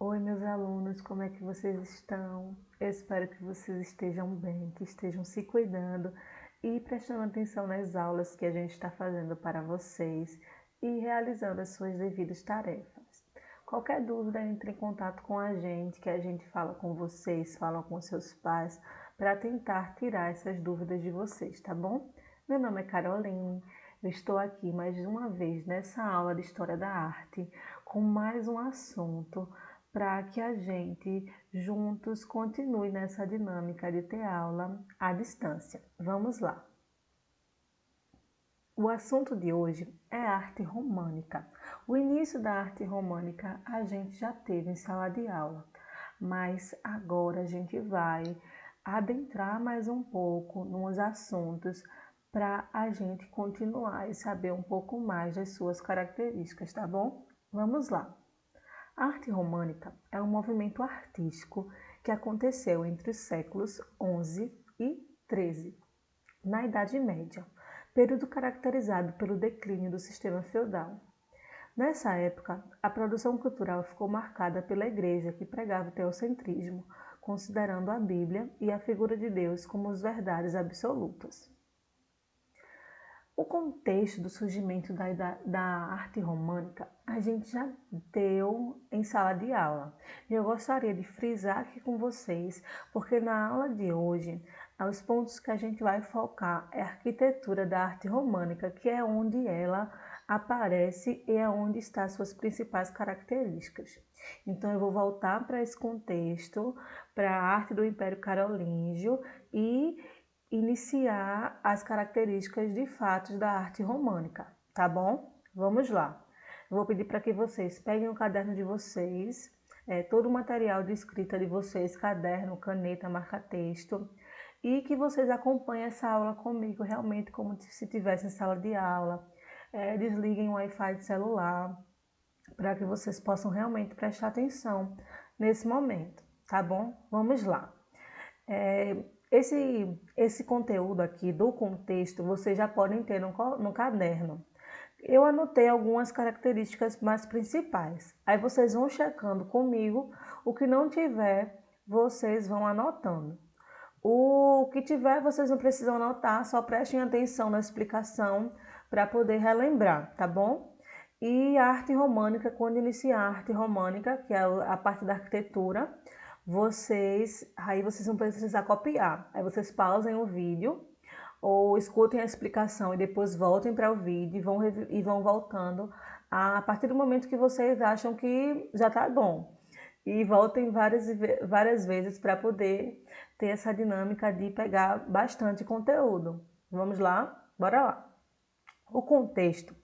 Oi, meus alunos, como é que vocês estão? Eu espero que vocês estejam bem, que estejam se cuidando e prestando atenção nas aulas que a gente está fazendo para vocês e realizando as suas devidas tarefas. Qualquer dúvida, entre em contato com a gente, que a gente fala com vocês, fala com seus pais, para tentar tirar essas dúvidas de vocês, tá bom? Meu nome é Caroline, eu estou aqui mais uma vez nessa aula de História da Arte com mais um assunto para que a gente juntos continue nessa dinâmica de ter aula à distância. Vamos lá! O assunto de hoje é a arte românica. O início da arte românica a gente já teve em sala de aula, mas agora a gente vai adentrar mais um pouco nos assuntos para a gente continuar e saber um pouco mais das suas características, tá bom? Vamos lá! A arte românica é um movimento artístico que aconteceu entre os séculos XI e XIII, na Idade Média, período caracterizado pelo declínio do sistema feudal. Nessa época, a produção cultural ficou marcada pela Igreja, que pregava o teocentrismo, considerando a Bíblia e a figura de Deus como as verdades absolutas. O contexto do surgimento da arte românica a gente já deu em sala de aula. Eu gostaria de frisar aqui com vocês, porque na aula de hoje, os pontos que a gente vai focar é a arquitetura da arte românica, que é onde ela aparece e é onde estão as suas principais características. Então eu vou voltar para esse contexto, para a arte do Império Carolíngio e iniciar as características de fatos da arte românica, tá bom? Vamos lá. Eu vou pedir para que vocês peguem o caderno de vocês, todo o material de escrita de vocês, caderno, caneta, marca-texto, e que vocês acompanhem essa aula comigo realmente como se estivesse em sala de aula. Desliguem o Wi-Fi de celular, para que vocês possam realmente prestar atenção nesse momento, tá bom? Vamos lá. Esse conteúdo aqui do contexto vocês já podem ter no caderno. Eu anotei algumas características mais principais. Aí vocês vão checando comigo. O que não tiver, vocês vão anotando. O que tiver, vocês não precisam anotar, só prestem atenção na explicação para poder relembrar, tá bom? E a arte românica, quando iniciar a arte românica, que é a parte da arquitetura, aí vocês vão precisar copiar. Aí vocês pausem o vídeo ou escutem a explicação e depois voltem para o vídeo e vão voltando a partir do momento que vocês acham que já está bom. E voltem várias vezes para poder ter essa dinâmica de pegar bastante conteúdo. Vamos lá? Bora lá! O contexto.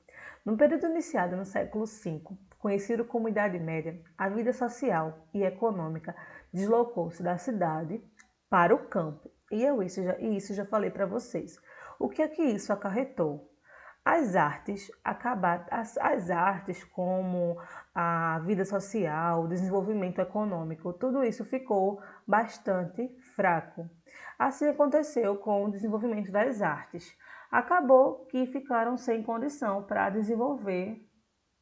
No período iniciado no século V, conhecido como Idade Média, a vida social e econômica deslocou-se da cidade para o campo. E isso já falei para vocês. O que é que isso acarretou? As artes como a vida social, o desenvolvimento econômico, tudo isso ficou bastante fraco. Assim aconteceu com o desenvolvimento das artes. Acabou que ficaram sem condição para desenvolver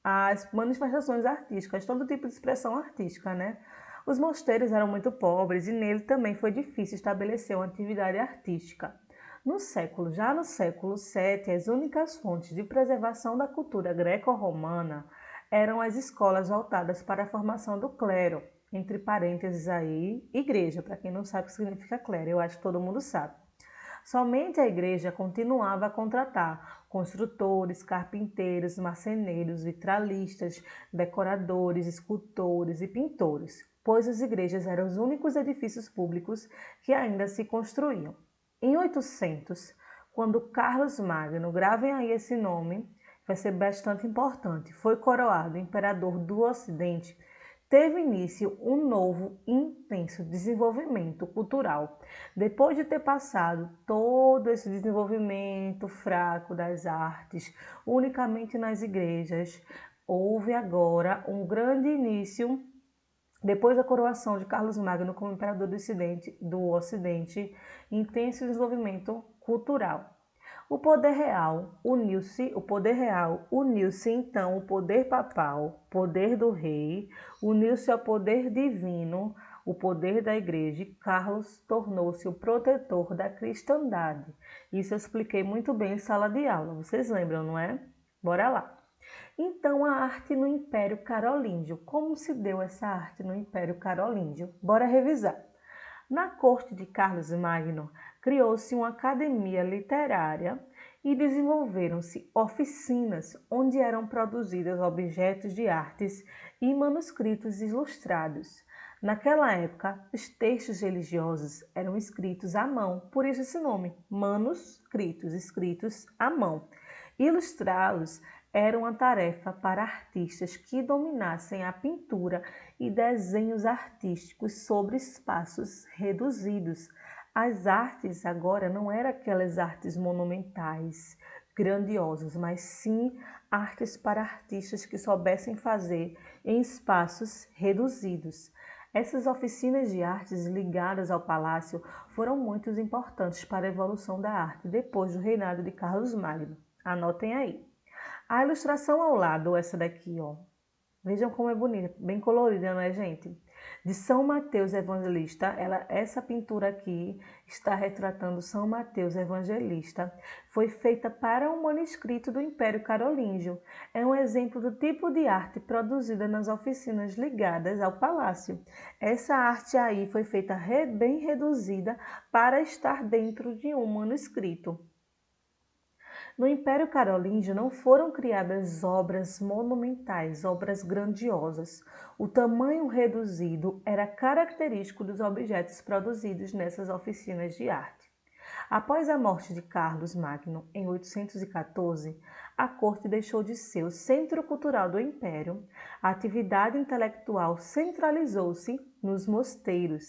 as manifestações artísticas, todo tipo de expressão artística, né? Os mosteiros eram muito pobres e nele também foi difícil estabelecer uma atividade artística. Já no século VII, as únicas fontes de preservação da cultura greco-romana eram as escolas voltadas para a formação do clero, entre parênteses aí, igreja, para quem não sabe o que significa clero, eu acho que todo mundo sabe. Somente a igreja continuava a contratar construtores, carpinteiros, marceneiros, vitralistas, decoradores, escultores e pintores, pois as igrejas eram os únicos edifícios públicos que ainda se construíam. Em 800, quando Carlos Magno, gravem aí esse nome, vai ser bastante importante, foi coroado imperador do Ocidente, teve início um novo intenso desenvolvimento cultural. Depois de ter passado todo esse desenvolvimento fraco das artes, unicamente nas igrejas, houve agora um grande início, depois da coroação de Carlos Magno como imperador do Ocidente, intenso desenvolvimento cultural. O poder real uniu-se então ao poder papal, poder do rei, uniu-se ao poder divino, o poder da igreja, e Carlos tornou-se o protetor da cristandade. Isso eu expliquei muito bem em sala de aula, vocês lembram, não é? Bora lá. Então, a arte no Império Carolíngio. Como se deu essa arte no Império Carolíngio? Bora revisar. Na corte de Carlos Magno, criou-se uma academia literária e desenvolveram-se oficinas onde eram produzidos objetos de artes e manuscritos ilustrados. Naquela época, os textos religiosos eram escritos à mão, por isso esse nome, manuscritos, escritos à mão. Ilustrá-los era uma tarefa para artistas que dominassem a pintura e desenhos artísticos sobre espaços reduzidos. As artes agora não eram aquelas artes monumentais, grandiosas, mas sim artes para artistas que soubessem fazer em espaços reduzidos. Essas oficinas de artes ligadas ao palácio foram muito importantes para a evolução da arte depois do reinado de Carlos Magno. Anotem aí. A ilustração ao lado, essa daqui, ó. Vejam como é bonita, bem colorida, não é, gente? De São Mateus Evangelista, essa pintura aqui está retratando São Mateus Evangelista. Foi feita para um manuscrito do Império Carolíngio. É um exemplo do tipo de arte produzida nas oficinas ligadas ao palácio. Essa arte aí foi feita bem reduzida para estar dentro de um manuscrito. No Império Carolíngio não foram criadas obras monumentais, obras grandiosas. O tamanho reduzido era característico dos objetos produzidos nessas oficinas de arte. Após a morte de Carlos Magno, em 814, a corte deixou de ser o centro cultural do Império. A atividade intelectual centralizou-se nos mosteiros.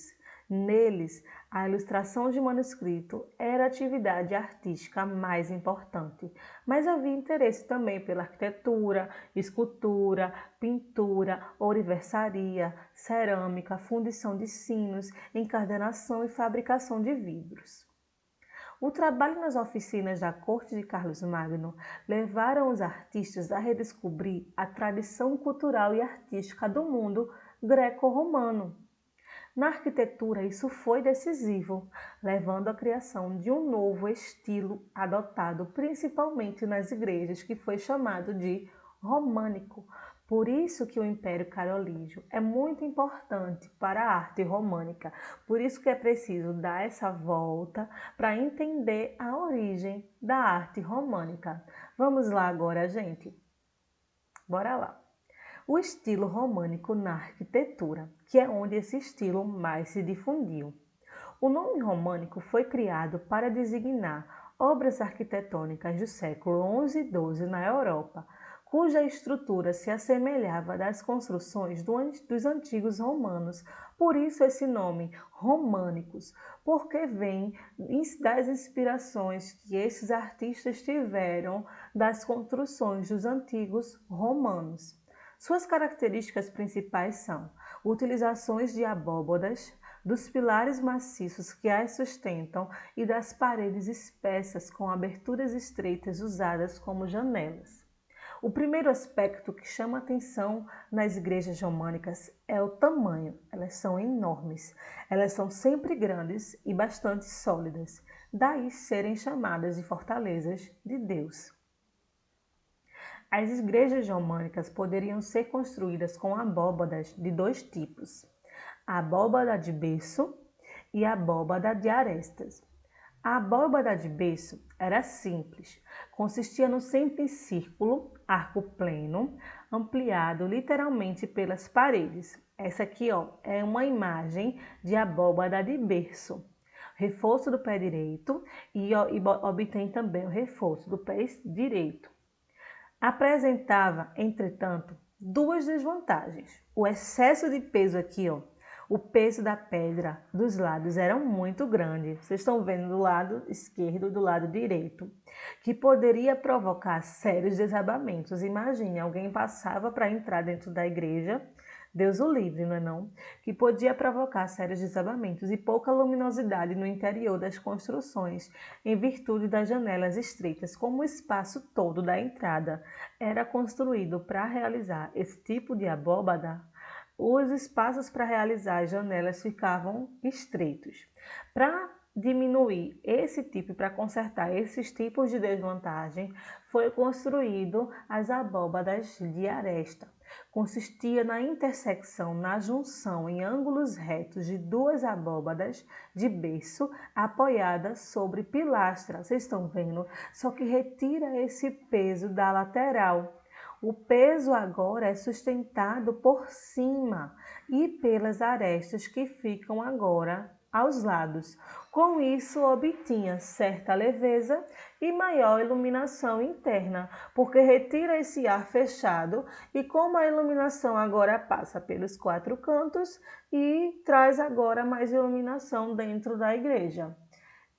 Neles, a ilustração de manuscrito era a atividade artística mais importante, mas havia interesse também pela arquitetura, escultura, pintura, ourivesaria, cerâmica, fundição de sinos, encadernação e fabricação de vidros. O trabalho nas oficinas da corte de Carlos Magno levaram os artistas a redescobrir a tradição cultural e artística do mundo greco-romano. Na arquitetura, isso foi decisivo, levando à criação de um novo estilo adotado principalmente nas igrejas, que foi chamado de românico. Por isso que o Império Carolíngio é muito importante para a arte românica. Por isso que é preciso dar essa volta para entender a origem da arte românica. Vamos lá agora, gente? Bora lá. O estilo românico na arquitetura, que é onde esse estilo mais se difundiu. O nome românico foi criado para designar obras arquitetônicas do século XI e XII na Europa, cuja estrutura se assemelhava das construções dos antigos romanos. Por isso esse nome, românicos, porque vem das inspirações que esses artistas tiveram das construções dos antigos romanos. Suas características principais são utilizações de abóbadas, dos pilares maciços que as sustentam e das paredes espessas com aberturas estreitas usadas como janelas. O primeiro aspecto que chama atenção nas igrejas românicas é o tamanho. Elas são enormes, elas são sempre grandes e bastante sólidas, daí serem chamadas de fortalezas de Deus. As igrejas românicas poderiam ser construídas com abóbadas de dois tipos, a abóbada de berço e a abóbada de arestas. A abóbada de berço era simples, consistia no semicírculo, arco pleno, ampliado literalmente pelas paredes. Essa aqui, ó, é uma imagem de abóbada de berço. Reforço do pé direito e obtém também o reforço do pé direito. Apresentava, entretanto, duas desvantagens. O excesso de peso aqui, ó, o peso da pedra dos lados era muito grande. Vocês estão vendo do lado esquerdo e do lado direito, que poderia provocar sérios desabamentos. Imagine, alguém passava para entrar dentro da igreja, Deus o livre, não é não? Que podia provocar sérios desabamentos e pouca luminosidade no interior das construções, em virtude das janelas estreitas, como o espaço todo da entrada era construído para realizar esse tipo de abóbada, os espaços para realizar as janelas ficavam estreitos. Para diminuir esse tipo, para consertar esses tipos de desvantagem, foi construído as abóbadas de aresta. Consistia na intersecção, na junção em ângulos retos de duas abóbadas de berço apoiadas sobre pilastras. Vocês estão vendo? Só que retira esse peso da lateral. O peso agora é sustentado por cima e pelas arestas que ficam agora aos lados. Com isso, obtinha certa leveza e maior iluminação interna, porque retira esse ar fechado e como a iluminação agora passa pelos quatro cantos e traz agora mais iluminação dentro da igreja.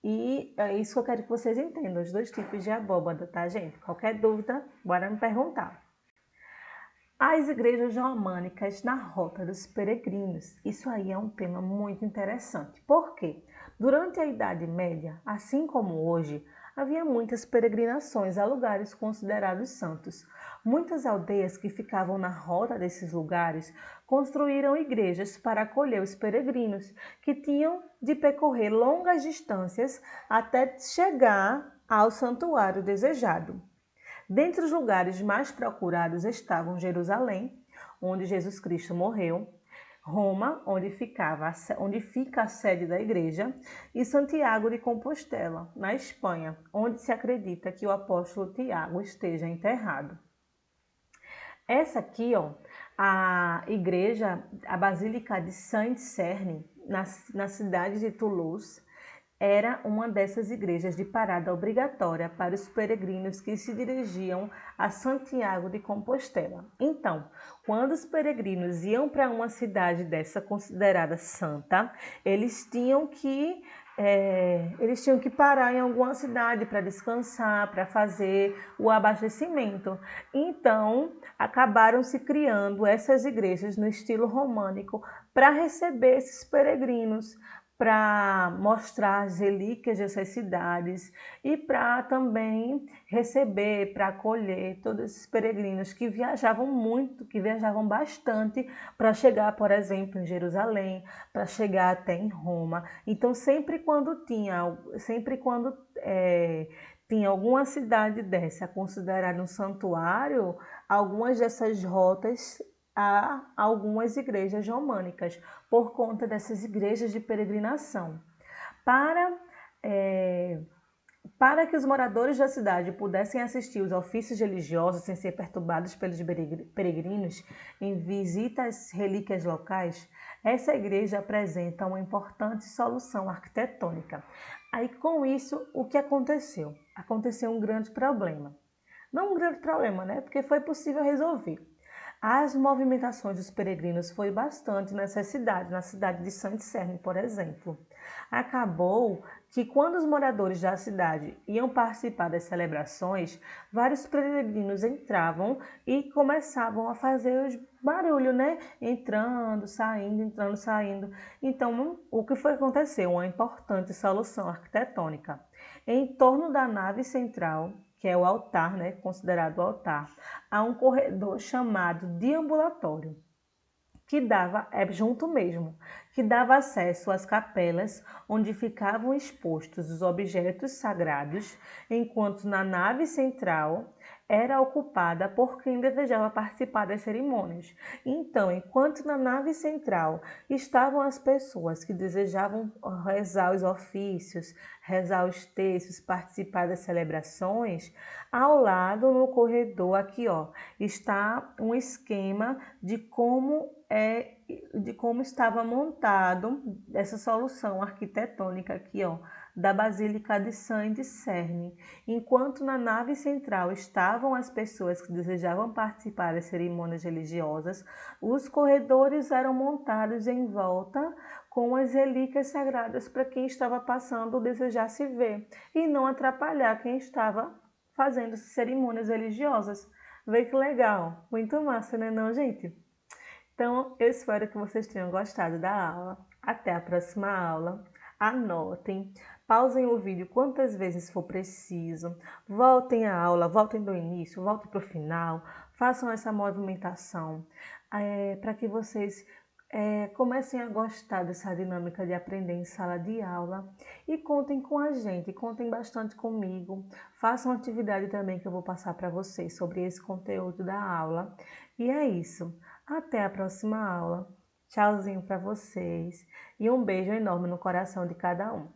E é isso que eu quero que vocês entendam, os dois tipos de abóbada, tá, gente? Qualquer dúvida, bora me perguntar. As igrejas românicas na Rota dos Peregrinos. Isso aí é um tema muito interessante. Por quê? Durante a Idade Média, assim como hoje, havia muitas peregrinações a lugares considerados santos. Muitas aldeias que ficavam na rota desses lugares construíram igrejas para acolher os peregrinos, que tinham de percorrer longas distâncias até chegar ao santuário desejado. Dentre os lugares mais procurados estavam Jerusalém, onde Jesus Cristo morreu, Roma, onde fica a sede da igreja, e Santiago de Compostela, na Espanha, onde se acredita que o apóstolo Tiago esteja enterrado. Essa aqui, ó, a igreja, a Basílica de Saint-Cerny, na cidade de Toulouse, era uma dessas igrejas de parada obrigatória para os peregrinos que se dirigiam a Santiago de Compostela. Então, quando os peregrinos iam para uma cidade dessa considerada santa, eles tinham que parar em alguma cidade para descansar, para fazer o abastecimento. Então, acabaram se criando essas igrejas no estilo românico para receber esses peregrinos, para mostrar as relíquias dessas cidades e para também receber, para acolher todos esses peregrinos que viajavam muito, que viajavam bastante para chegar, por exemplo, em Jerusalém, para chegar até em Roma. Então, sempre quando tinha alguma cidade dessa considerada um santuário, algumas dessas rotas a algumas igrejas românicas, por conta dessas igrejas de peregrinação. Para que os moradores da cidade pudessem assistir os ofícios religiosos sem ser perturbados pelos peregrinos em visitas relíquias locais, essa igreja apresenta uma importante solução arquitetônica. Aí, com isso, o que aconteceu? Aconteceu um grande problema. Não um grande problema, né? Porque foi possível resolver. As movimentações dos peregrinos foi bastante nessa cidade, na cidade de Saint-Cerny, por exemplo. Acabou que quando os moradores da cidade iam participar das celebrações, vários peregrinos entravam e começavam a fazer os barulho, né? Entrando, saindo. Então, o que foi que aconteceu? Uma importante solução arquitetônica. Em torno da nave central, que é o altar, né, considerado o altar, há um corredor chamado deambulatório, que dava, junto mesmo, que dava acesso às capelas onde ficavam expostos os objetos sagrados, enquanto na nave central era ocupada por quem desejava participar das cerimônias. Então, enquanto na nave central estavam as pessoas que desejavam rezar os ofícios, rezar os textos, participar das celebrações, ao lado no corredor aqui, ó, está um esquema de como estava montado essa solução arquitetônica aqui, ó, da Basílica de Saint-Cerny. Enquanto na nave central estavam as pessoas que desejavam participar das cerimônias religiosas, os corredores eram montados em volta com as relíquias sagradas para quem estava passando ou desejasse ver e não atrapalhar quem estava fazendo cerimônias religiosas. Vê que legal, muito massa, né não, gente? Então, eu espero que vocês tenham gostado da aula. Até a próxima aula. Anotem, pausem o vídeo quantas vezes for preciso, voltem à aula, voltem do início, voltem para o final, façam essa movimentação para que vocês comecem a gostar dessa dinâmica de aprender em sala de aula e contem com a gente, contem bastante comigo, façam atividade também que eu vou passar para vocês sobre esse conteúdo da aula. E é isso, até a próxima aula. Tchauzinho para vocês e um beijo enorme no coração de cada um.